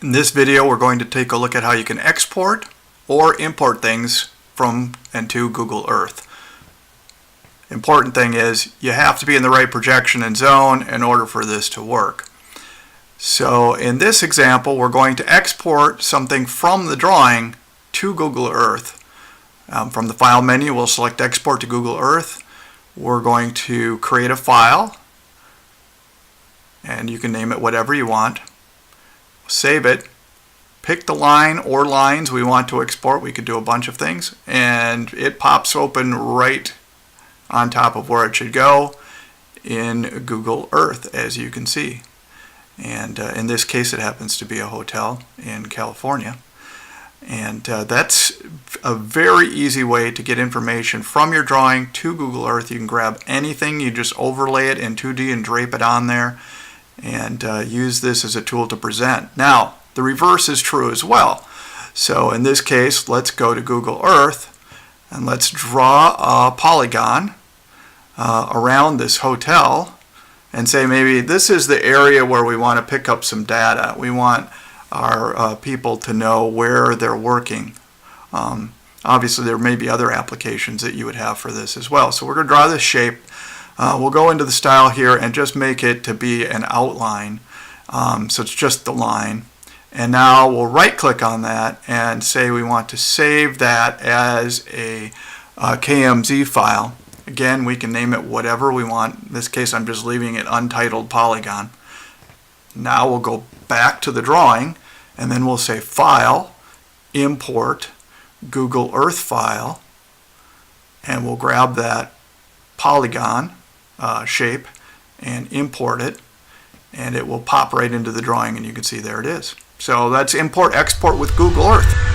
In this video, we're going to take a look at how you can export or import things from and to Google Earth. Important thing is you have to be in the right projection and zone in order for this to work. So in this example, we're going to export something from the drawing to Google Earth. From the File menu, we'll select Export to Google Earth. We're going to create a file, and you can name it whatever you want. Save it, pick the line or lines we want to export. We could do a bunch of things, and it pops open right on top of where it should go in Google Earth, as you can see. And in this case, it happens to be a hotel in California. And that's a very easy way to get information from your drawing to Google Earth. You can grab anything, you just overlay it in 2D and drape it on there, and use this as a tool to present. Now, the reverse is true as well. So in this case, let's go to Google Earth and let's draw a polygon around this hotel and say maybe this is the area where we want to pick up some data. We want our people to know where they're working. Obviously, there may be other applications that you would have for this as well. So we're going to draw this shape. We'll go into the style here and just make it to be an outline. So it's just the line. And now we'll right click on that and say we want to save that as a KMZ file. Again, we can name it whatever we want. In this case, I'm just leaving it untitled polygon. Now we'll go back to the drawing, and then we'll say File, Import, Google Earth File, and we'll grab that polygon shape and import it, and it will pop right into the drawing, and you can see there it is. So that's import, export with Google Earth.